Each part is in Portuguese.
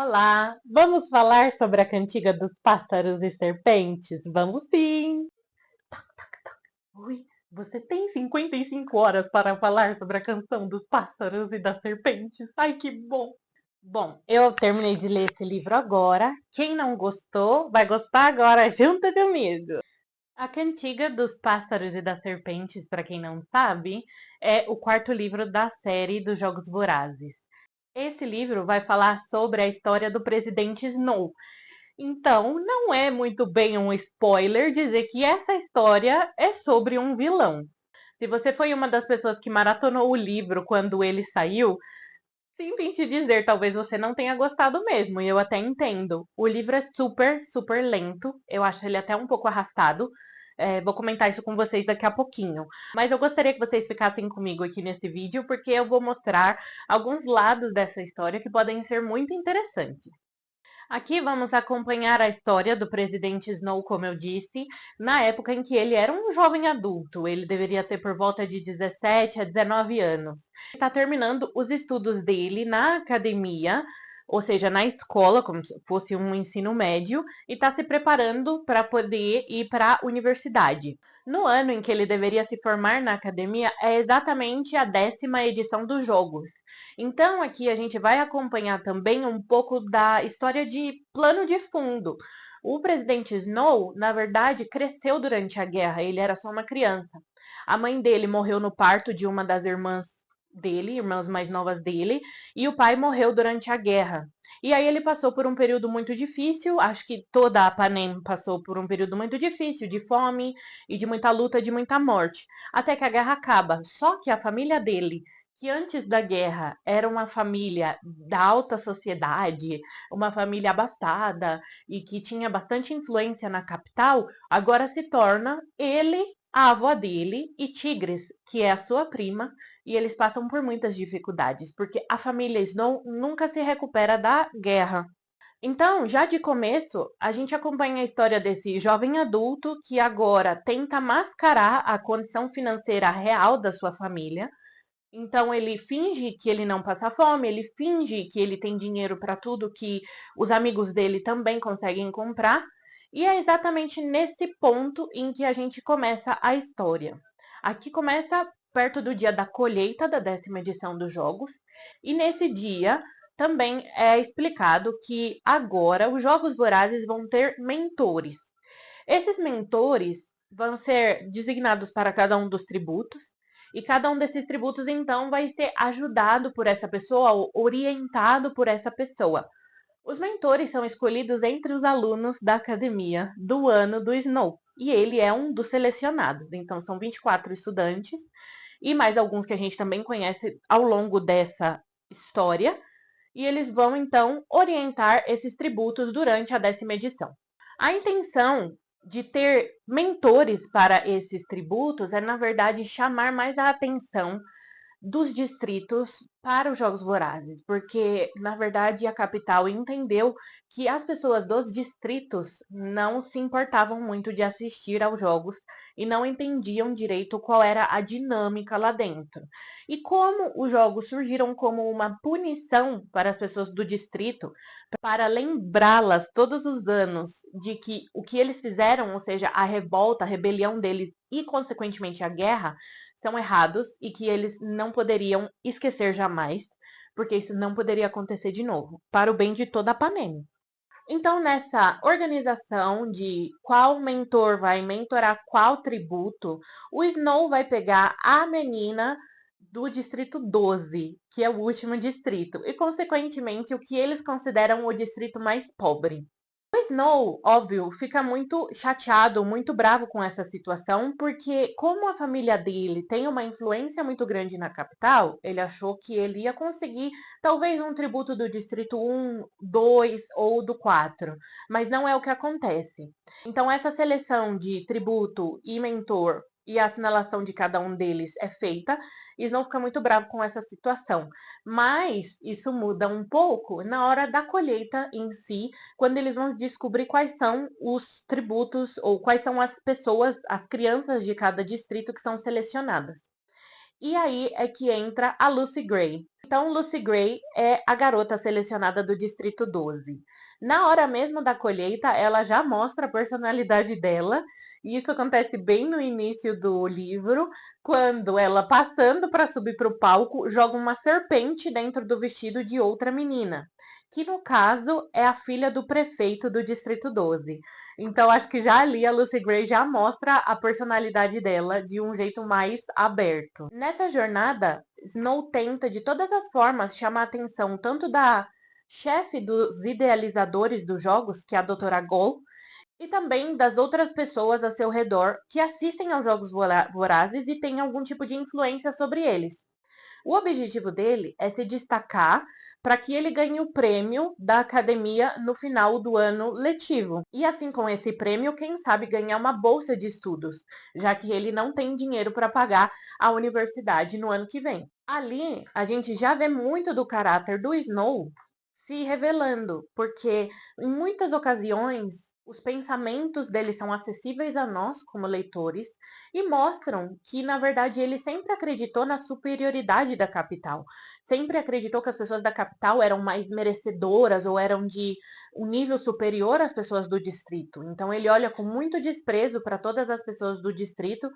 Olá, vamos falar sobre a cantiga dos pássaros e serpentes? Vamos sim! Ui, você tem 55 horas para falar sobre a canção dos pássaros e das serpentes. Ai, que bom! Bom, eu terminei de ler esse livro agora. Quem não gostou, vai gostar agora junto comigo. A Cantiga dos Pássaros e das Serpentes, para quem não sabe, é o quarto livro da série dos Jogos Vorazes. Esse livro vai falar sobre a história do presidente Snow. Então, não é muito bem um spoiler dizer que essa história é sobre um vilão. Se você foi uma das pessoas que maratonou o livro quando ele saiu, sinto em te dizer, talvez você não tenha gostado mesmo, e eu até entendo. O livro é super, super lento, eu acho ele até um pouco arrastado. Vou comentar isso com vocês daqui a pouquinho. Mas eu gostaria que vocês ficassem comigo aqui nesse vídeo, porque eu vou mostrar alguns lados dessa história que podem ser muito interessantes. Aqui vamos acompanhar a história do presidente Snow, como eu disse, na época em que ele era um jovem adulto. Ele deveria ter por volta de 17 a 19 anos. Ele está terminando os estudos dele na academia, ou seja, na escola, como se fosse um ensino médio, e está se preparando para poder ir para a universidade. No ano em que ele deveria se formar na academia, é exatamente a 10ª edição dos Jogos. Então, aqui a gente vai acompanhar também um pouco da história de plano de fundo. O presidente Snow, na verdade, cresceu durante a guerra, ele era só uma criança. A mãe dele morreu no parto de uma das irmãs dele, irmãs mais novas dele, e o pai morreu durante a guerra. E aí ele passou por um período muito difícil, acho que toda a Panem passou por um período muito difícil, de fome e de muita luta, de muita morte, até que a guerra acaba. Só que a família dele, que antes da guerra era uma família da alta sociedade, uma família abastada e que tinha bastante influência na capital, agora se torna ele, a avó dele e Tigres, que é a sua prima, e eles passam por muitas dificuldades, porque a família Snow nunca se recupera da guerra. Então, já de começo, a gente acompanha a história desse jovem adulto que agora tenta mascarar a condição financeira real da sua família. Então ele finge que ele não passa fome, ele finge que ele tem dinheiro para tudo que os amigos dele também conseguem comprar. E é exatamente nesse ponto em que a gente começa a história. Aqui começa perto do dia da colheita da 10ª edição dos Jogos, e nesse dia também é explicado que agora os Jogos Vorazes vão ter mentores. Esses mentores vão ser designados para cada um dos tributos, e cada um desses tributos, então, vai ser ajudado por essa pessoa, ou orientado por essa pessoa. Os mentores são escolhidos entre os alunos da academia do ano do Snow, e ele é um dos selecionados. Então, são 24 estudantes, e mais alguns que a gente também conhece ao longo dessa história, e eles vão, então, orientar esses tributos durante a 10ª edição. A intenção de ter mentores para esses tributos é, na verdade, chamar mais a atenção dos distritos para os Jogos Vorazes, porque, na verdade, a capital entendeu que as pessoas dos distritos não se importavam muito de assistir aos Jogos e não entendiam direito qual era a dinâmica lá dentro. E como os Jogos surgiram como uma punição para as pessoas do distrito, para lembrá-las todos os anos de que o que eles fizeram, ou seja, a revolta, a rebelião deles e, consequentemente, a guerra, são errados e que eles não poderiam esquecer jamais, porque isso não poderia acontecer de novo, para o bem de toda a Panem. Então, nessa organização de qual mentor vai mentorar qual tributo, o Snow vai pegar a menina do distrito 12, que é o último distrito, e, consequentemente, o que eles consideram o distrito mais pobre. O Snow, óbvio, fica muito chateado, muito bravo com essa situação, porque como a família dele tem uma influência muito grande na capital, ele achou que ele ia conseguir talvez um tributo do distrito 1, 2 ou do 4, mas não é o que acontece. Então essa seleção de tributo e mentor e a assinalação de cada um deles é feita, e Snow fica muito bravo com essa situação. Mas isso muda um pouco na hora da colheita em si, quando eles vão descobrir quais são os tributos ou quais são as pessoas, as crianças de cada distrito que são selecionadas. E aí é que entra a Lucy Gray. Então, Lucy Gray é a garota selecionada do Distrito 12. Na hora mesmo da colheita, ela já mostra a personalidade dela, e isso acontece bem no início do livro, quando ela, passando para subir para o palco, joga uma serpente dentro do vestido de outra menina, que no caso é a filha do prefeito do Distrito 12. Então, acho que já ali a Lucy Gray já mostra a personalidade dela de um jeito mais aberto. Nessa jornada, Snow tenta de todas as formas chamar a atenção tanto da chefe dos idealizadores dos jogos, que é a Doutora Gol, e também das outras pessoas a seu redor que assistem aos jogos vorazes e têm algum tipo de influência sobre eles. O objetivo dele é se destacar para que ele ganhe o prêmio da academia no final do ano letivo. E assim, com esse prêmio, quem sabe ganhar uma bolsa de estudos, já que ele não tem dinheiro para pagar a universidade no ano que vem. Ali, a gente já vê muito do caráter do Snow se revelando, porque em muitas ocasiões os pensamentos dele são acessíveis a nós como leitores e mostram que, na verdade, ele sempre acreditou na superioridade da capital. Sempre acreditou que as pessoas da capital eram mais merecedoras ou eram de um nível superior às pessoas do distrito. Então, ele olha com muito desprezo para todas as pessoas do distrito.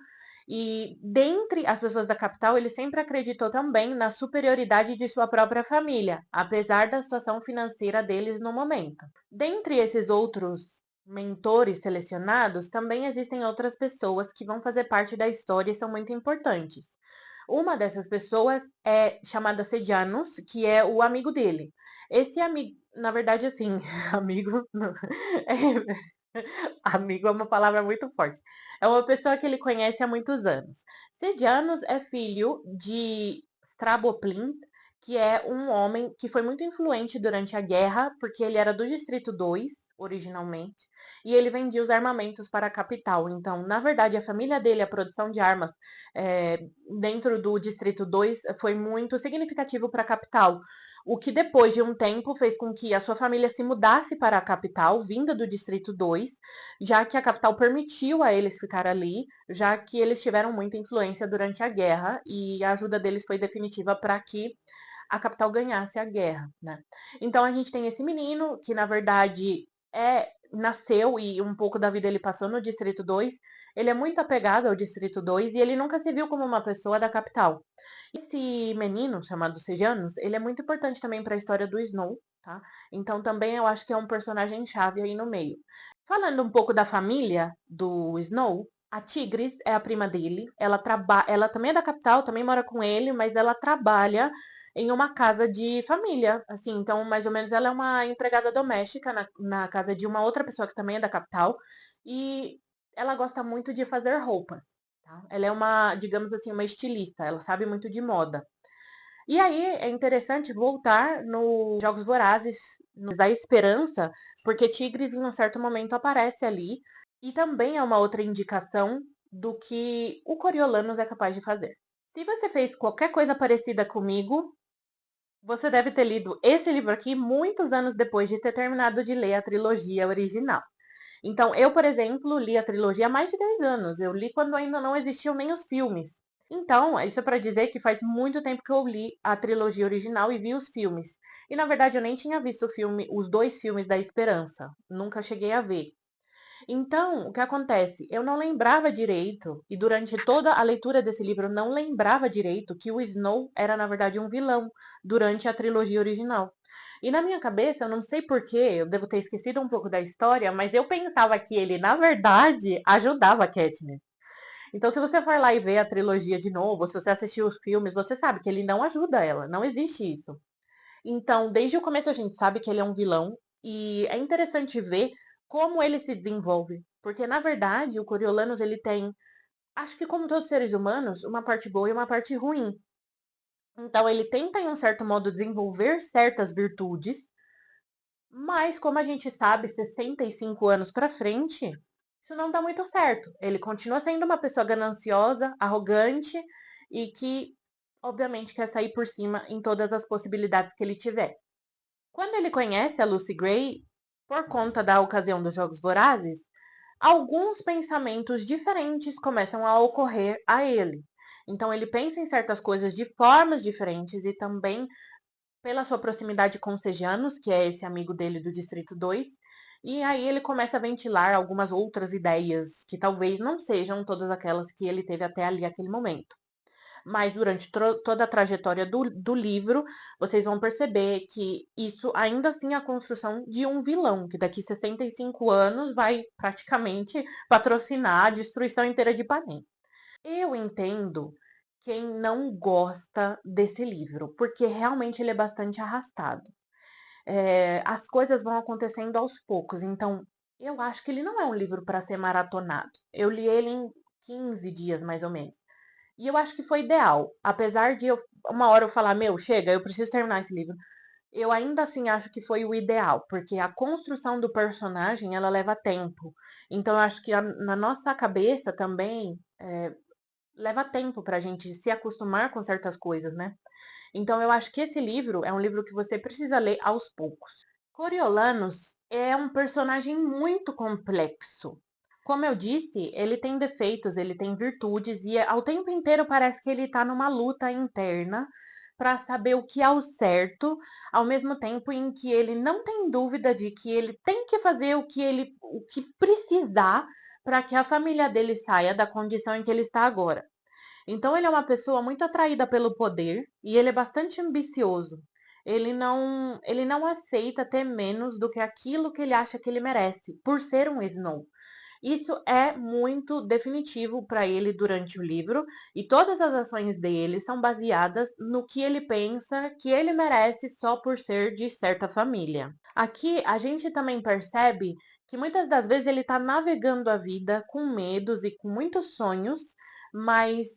E dentre as pessoas da capital, ele sempre acreditou também na superioridade de sua própria família, apesar da situação financeira deles no momento. Dentre esses outros mentores selecionados, também existem outras pessoas que vão fazer parte da história e são muito importantes. Uma dessas pessoas é chamada Sedianos, que é o amigo dele. Esse amigo, na verdade, assim, amigo, não, amigo é uma palavra muito forte. É uma pessoa que ele conhece há muitos anos. Sedianos é filho de Straboplin, que é um homem que foi muito influente durante a guerra, porque ele era do Distrito 2, originalmente, e ele vendia os armamentos para a capital. Então, na verdade, a família dele, a produção de armas dentro do Distrito 2 foi muito significativo para a capital. O que depois de um tempo fez com que a sua família se mudasse para a capital, vinda do Distrito 2, já que a capital permitiu a eles ficar ali, já que eles tiveram muita influência durante a guerra e a ajuda deles foi definitiva para que a capital ganhasse a guerra, né? Então a gente tem esse menino que na verdade nasceu e um pouco da vida ele passou no Distrito 2. Ele é muito apegado ao Distrito 2 e ele nunca se viu como uma pessoa da capital. Esse menino, chamado Sejanus, ele é muito importante também para a história do Snow, tá? Então também eu acho que é um personagem chave aí no meio. Falando um pouco da família do Snow, a Tigris é a prima dele. Ela também é da capital, também mora com ele, mas ela trabalha em uma casa de família, assim, então mais ou menos ela é uma empregada doméstica na casa de uma outra pessoa que também é da capital e ela gosta muito de fazer roupas, tá? Ela é uma, digamos assim, uma estilista, ela sabe muito de moda. E aí é interessante voltar nos Jogos Vorazes, da Esperança, porque Tigres em um certo momento aparece ali e também é uma outra indicação do que o Coriolanus é capaz de fazer. Se você fez qualquer coisa parecida comigo, você deve ter lido esse livro aqui muitos anos depois de ter terminado de ler a trilogia original. Então, eu, por exemplo, li a trilogia há mais de 10 anos. Eu li quando ainda não existiam nem os filmes. Então, isso é para dizer que faz muito tempo que eu li a trilogia original e vi os filmes. E na verdade eu nem tinha visto os dois filmes da Esperança. Nunca cheguei a ver. Então, o que acontece? Eu não lembrava direito, e durante toda a leitura desse livro eu não lembrava direito que o Snow era, na verdade, um vilão durante a trilogia original. E na minha cabeça, eu não sei porquê, eu devo ter esquecido um pouco da história, mas eu pensava que ele, na verdade, ajudava a Katniss. Então, se você for lá e ver a trilogia de novo, se você assistir os filmes, você sabe que ele não ajuda ela, não existe isso. Então, desde o começo a gente sabe que ele é um vilão e é interessante ver como ele se desenvolve, porque na verdade o Coriolanus ele tem, acho que como todos os seres humanos, uma parte boa e uma parte ruim. Então ele tenta em um certo modo desenvolver certas virtudes, mas como a gente sabe, 65 anos para frente, isso não dá muito certo. Ele continua sendo uma pessoa gananciosa, arrogante e que obviamente quer sair por cima em todas as possibilidades que ele tiver. Quando ele conhece a Lucy Gray, por conta da ocasião dos Jogos Vorazes, alguns pensamentos diferentes começam a ocorrer a ele. Então ele pensa em certas coisas de formas diferentes e também pela sua proximidade com Sejanos, que é esse amigo dele do Distrito 2, e aí ele começa a ventilar algumas outras ideias que talvez não sejam todas aquelas que ele teve até ali aquele momento. Mas durante toda a trajetória do livro, vocês vão perceber que isso ainda assim é a construção de um vilão, que daqui 65 anos vai praticamente patrocinar a destruição inteira de Panem. Eu entendo quem não gosta desse livro, porque realmente ele é bastante arrastado. As coisas vão acontecendo aos poucos, então eu acho que ele não é um livro para ser maratonado. Eu li ele em 15 dias, mais ou menos. E eu acho que foi ideal. Apesar de uma hora eu falar, meu, chega, eu preciso terminar esse livro. Eu ainda assim acho que foi o ideal, porque a construção do personagem, ela leva tempo. Então eu acho que na nossa cabeça também leva tempo pra gente se acostumar com certas coisas, né? Então eu acho que esse livro é um livro que você precisa ler aos poucos. Coriolanus é um personagem muito complexo. Como eu disse, ele tem defeitos, ele tem virtudes e ao tempo inteiro parece que ele está numa luta interna para saber o que é o certo, ao mesmo tempo em que ele não tem dúvida de que ele tem que fazer o que precisar para que a família dele saia da condição em que ele está agora. Então ele é uma pessoa muito atraída pelo poder e ele é bastante ambicioso. Ele não aceita ter menos do que aquilo que ele acha que ele merece, por ser um Snow. Isso é muito definitivo para ele durante o livro, e todas as ações dele são baseadas no que ele pensa que ele merece só por ser de certa família. Aqui a gente também percebe que muitas das vezes ele está navegando a vida com medos e com muitos sonhos, mas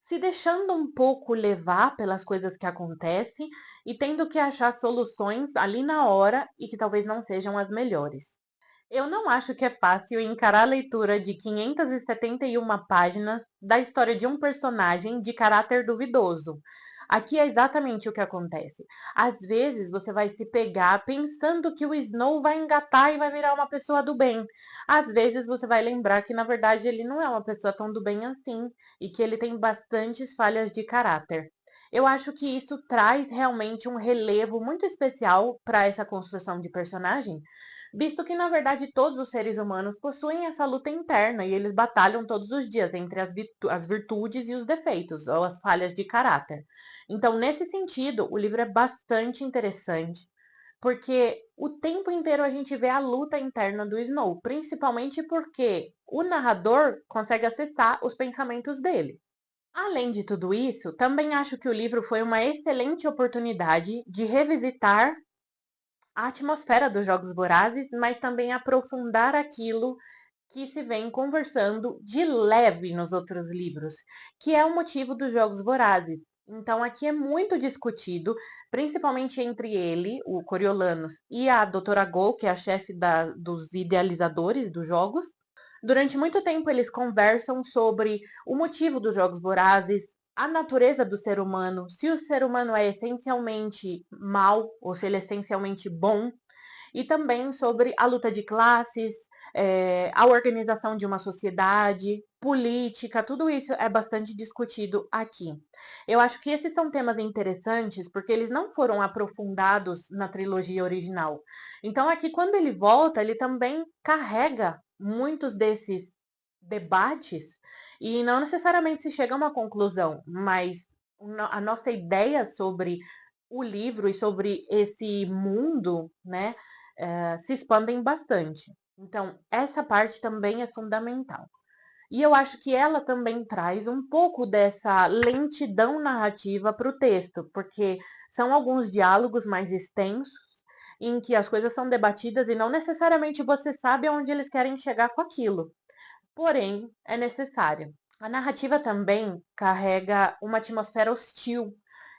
se deixando um pouco levar pelas coisas que acontecem e tendo que achar soluções ali na hora e que talvez não sejam as melhores. Eu não acho que é fácil encarar a leitura de 571 páginas da história de um personagem de caráter duvidoso. Aqui é exatamente o que acontece. Às vezes você vai se pegar pensando que o Snow vai engatar e vai virar uma pessoa do bem. Às vezes você vai lembrar que na verdade ele não é uma pessoa tão do bem assim e que ele tem bastantes falhas de caráter. Eu acho que isso traz realmente um relevo muito especial para essa construção de personagem, visto que, na verdade, todos os seres humanos possuem essa luta interna e eles batalham todos os dias entre as virtudes e os defeitos, ou as falhas de caráter. Então, nesse sentido, o livro é bastante interessante, porque o tempo inteiro a gente vê a luta interna do Snow, principalmente porque o narrador consegue acessar os pensamentos dele. Além de tudo isso, também acho que o livro foi uma excelente oportunidade de revisitar a atmosfera dos Jogos Vorazes, mas também aprofundar aquilo que se vem conversando de leve nos outros livros, que é o motivo dos Jogos Vorazes. Então aqui é muito discutido, principalmente entre ele, o Coriolanus, e a Doutora Go, que é a chefe dos idealizadores dos jogos. Durante muito tempo eles conversam sobre o motivo dos Jogos Vorazes, a natureza do ser humano, se o ser humano é essencialmente mal ou se ele é essencialmente bom, e também sobre a luta de classes, a organização de uma sociedade, política, tudo isso é bastante discutido aqui. Eu acho que esses são temas interessantes porque eles não foram aprofundados na trilogia original. Então, aqui, quando ele volta, ele também carrega muitos desses debates e não necessariamente se chega a uma conclusão, mas a nossa ideia sobre o livro e sobre esse mundo, né, se expandem bastante. Então, essa parte também é fundamental. E eu acho que ela também traz um pouco dessa lentidão narrativa para o texto, porque são alguns diálogos mais extensos, em que as coisas são debatidas e não necessariamente você sabe aonde eles querem chegar com aquilo. Porém, é necessária. A narrativa também carrega uma atmosfera hostil,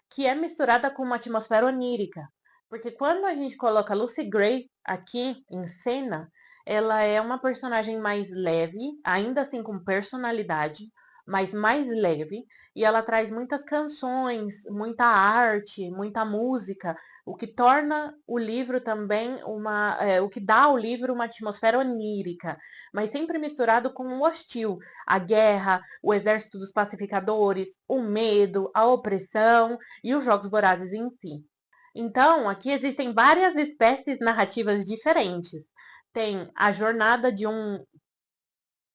que é misturada com uma atmosfera onírica. Porque quando a gente coloca Lucy Gray aqui em cena, ela é uma personagem mais leve, ainda assim com personalidade, mas mais leve. E ela traz muitas canções, muita arte, muita música, o que torna o livro também o que dá ao livro uma atmosfera onírica, mas sempre misturado com o hostil, a guerra, o exército dos pacificadores, o medo, a opressão e os jogos vorazes em si. Então, aqui existem várias espécies narrativas diferentes. Tem a jornada de um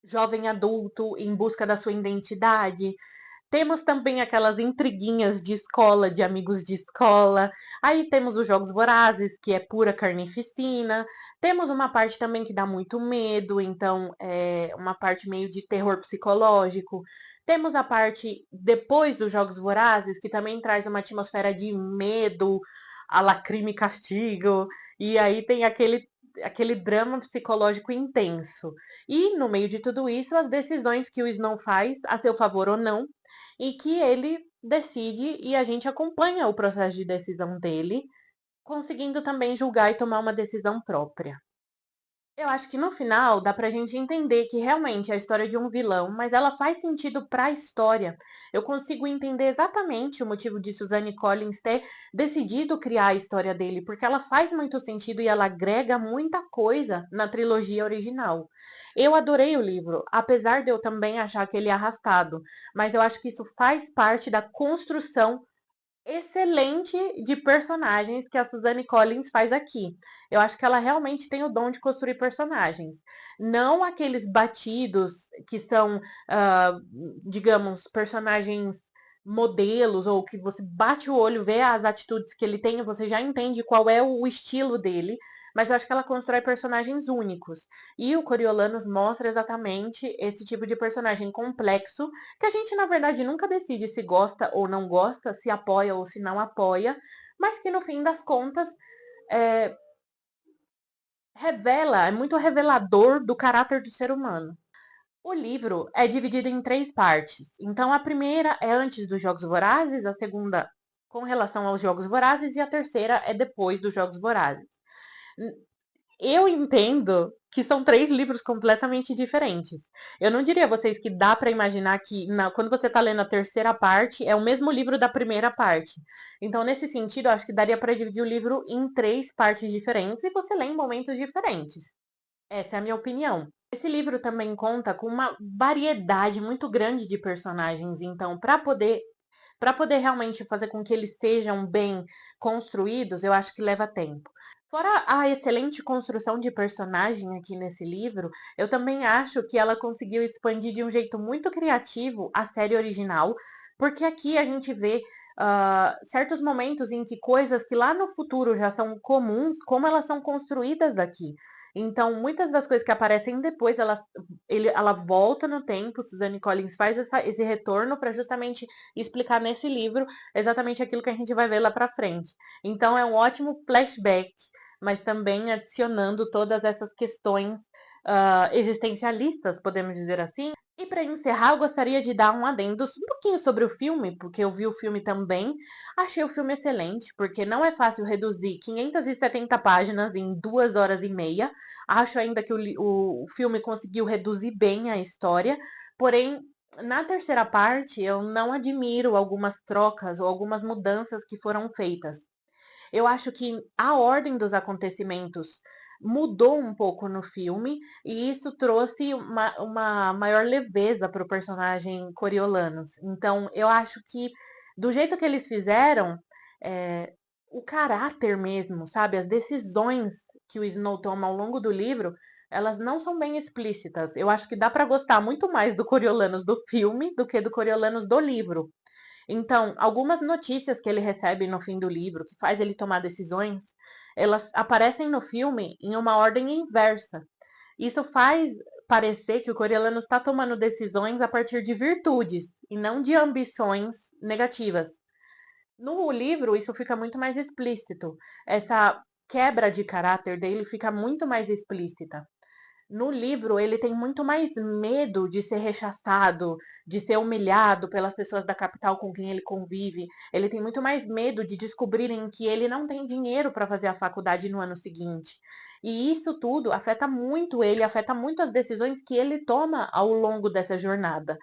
jovem adulto em busca da sua identidade. Temos também aquelas intriguinhas de escola, de amigos de escola. Aí temos os jogos vorazes, que é pura carnificina. Temos uma parte também que dá muito medo, então é uma parte meio de terror psicológico. Temos a parte depois dos jogos vorazes, que também traz uma atmosfera de medo, a la crime e castigo. E aí tem aquele drama psicológico intenso. E no meio de tudo isso, as decisões que o Snow faz, a seu favor ou não, e que ele decide e a gente acompanha o processo de decisão dele, conseguindo também julgar e tomar uma decisão própria. Eu acho que no final dá pra gente entender que realmente é a história de um vilão, mas ela faz sentido pra história. Eu consigo entender exatamente o motivo de Suzanne Collins ter decidido criar a história dele, porque ela faz muito sentido e ela agrega muita coisa na trilogia original. Eu adorei o livro, apesar de eu também achar que ele é arrastado, mas eu acho que isso faz parte da construção excelente de personagens que a Suzanne Collins faz aqui. Eu acho que ela realmente tem o dom de construir personagens. Não aqueles batidos que são, ah, digamos, personagens modelos, ou que você bate o olho, vê as atitudes que ele tem, você já entende qual é o estilo dele. Mas eu acho que ela constrói personagens únicos. E o Coriolanus mostra exatamente esse tipo de personagem complexo que a gente, na verdade, nunca decide se gosta ou não gosta, se apoia ou se não apoia, mas que no fim das contas é, é muito revelador do caráter do ser humano. O livro é dividido em três partes. Então, a primeira é antes dos Jogos Vorazes, a segunda com relação aos Jogos Vorazes e a terceira é depois dos Jogos Vorazes. Eu entendo que são três livros completamente diferentes. Eu não diria a vocês que dá para imaginar que quando você está lendo a terceira parte é o mesmo livro da primeira parte. Então, nesse sentido, eu acho que daria para dividir o livro em três partes diferentes e você lê em momentos diferentes. Essa é a minha opinião. Esse livro também conta com uma variedade muito grande de personagens, então, para poder realmente fazer com que eles sejam bem construídos, eu acho que leva tempo. Fora a excelente construção de personagem aqui nesse livro, eu também acho que ela conseguiu expandir de um jeito muito criativo a série original, porque aqui a gente vê certos momentos em que coisas que lá no futuro já são comuns, como elas são construídas aqui. Então, muitas das coisas que aparecem depois, ela volta no tempo, Suzanne Collins faz esse retorno para justamente explicar nesse livro exatamente aquilo que a gente vai ver lá para frente. Então, é um ótimo flashback, mas também adicionando todas essas questões existencialistas, podemos dizer assim. E para encerrar, eu gostaria de dar um adendo um pouquinho sobre o filme, porque eu vi o filme também. Achei o filme excelente, porque não é fácil reduzir 570 páginas em 2 horas e meia. Acho ainda que o filme conseguiu reduzir bem a história, porém, na terceira parte, eu não admiro algumas trocas ou algumas mudanças que foram feitas. Eu acho que a ordem dos acontecimentos mudou um pouco no filme e isso trouxe uma maior leveza para o personagem Coriolanus. Então, eu acho que do jeito que eles fizeram, é, o caráter mesmo, sabe, as decisões que o Snow toma ao longo do livro, elas não são bem explícitas. Eu acho que dá para gostar muito mais do Coriolanus do filme do que do Coriolanus do livro. Então, algumas notícias que ele recebe no fim do livro, que faz ele tomar decisões, elas aparecem no filme em uma ordem inversa. Isso faz parecer que o Coriolanus está tomando decisões a partir de virtudes e não de ambições negativas. No livro, isso fica muito mais explícito. Essa quebra de caráter dele fica muito mais explícita. No livro, ele tem muito mais medo de ser rechaçado, de ser humilhado pelas pessoas da capital com quem ele convive. Ele tem muito mais medo de descobrirem que ele não tem dinheiro para fazer a faculdade no ano seguinte. E isso tudo afeta muito ele, afeta muito as decisões que ele toma ao longo dessa jornada.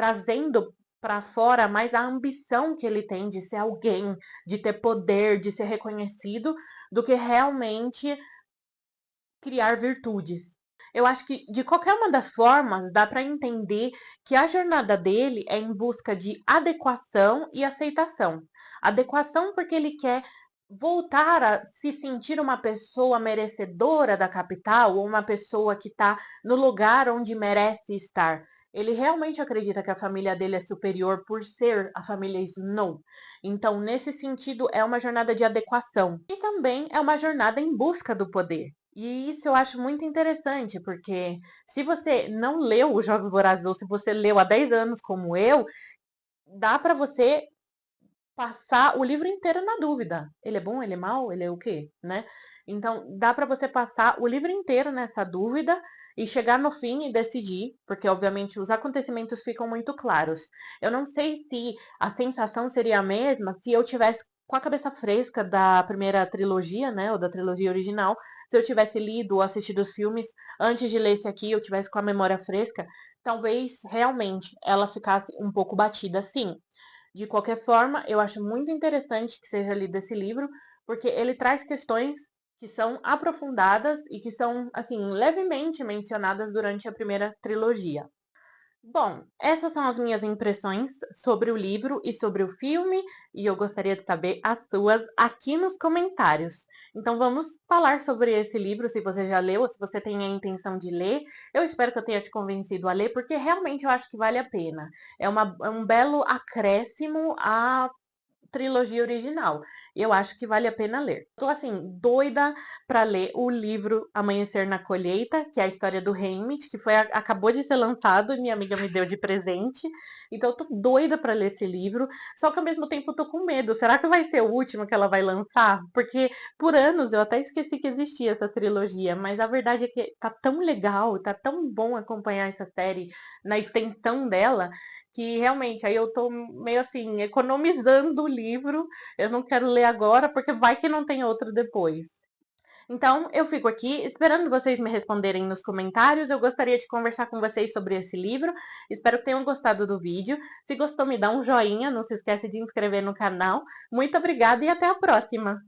trazendo para fora mais a ambição que ele tem de ser alguém, de ter poder, de ser reconhecido, do que realmente criar virtudes. Eu acho que de qualquer uma das formas dá para entender que a jornada dele é em busca de adequação e aceitação. Adequação porque ele quer voltar a se sentir uma pessoa merecedora da capital ou uma pessoa que está no lugar onde merece estar. Ele realmente acredita que a família dele é superior por ser a família Snow. Então, nesse sentido, é uma jornada de adequação. E também é uma jornada em busca do poder. E isso eu acho muito interessante, porque se você não leu os Jogos Vorazes, ou se você leu há 10 anos como eu, dá para você passar o livro inteiro na dúvida. Ele é bom, ele é mau, ele é o quê, né? Então, dá para você passar o livro inteiro nessa dúvida e chegar no fim e decidir, porque obviamente os acontecimentos ficam muito claros. Eu não sei se a sensação seria a mesma se eu tivesse com a cabeça fresca da primeira trilogia, né, ou da trilogia original, se eu tivesse lido ou assistido os filmes antes de ler esse aqui, eu tivesse com a memória fresca, talvez realmente ela ficasse um pouco batida, sim. De qualquer forma, eu acho muito interessante que seja lido esse livro, porque ele traz questões que são aprofundadas e que são, assim, levemente mencionadas durante a primeira trilogia. Bom, essas são as minhas impressões sobre o livro e sobre o filme, e eu gostaria de saber as suas aqui nos comentários. Então vamos falar sobre esse livro, se você já leu ou se você tem a intenção de ler. Eu espero que eu tenha te convencido a ler, porque realmente eu acho que vale a pena. É um belo acréscimo à trilogia original. Eu acho que vale a pena ler. Tô assim, doida para ler o livro Amanhecer na Colheita, que é a história do Haymitch, que acabou de ser lançado e minha amiga me deu de presente. Então eu tô doida para ler esse livro, só que ao mesmo tempo eu tô com medo. Será que vai ser o último que ela vai lançar? Porque por anos eu até esqueci que existia essa trilogia, mas a verdade é que tá tão legal, tá tão bom acompanhar essa série na extensão dela, que realmente aí eu tô meio assim, economizando o livro. Eu não quero ler agora, porque vai que não tem outro depois. Então, eu fico aqui esperando vocês me responderem nos comentários. Eu gostaria de conversar com vocês sobre esse livro. Espero que tenham gostado do vídeo. Se gostou, me dá um joinha. Não se esquece de inscrever no canal. Muito obrigada e até a próxima!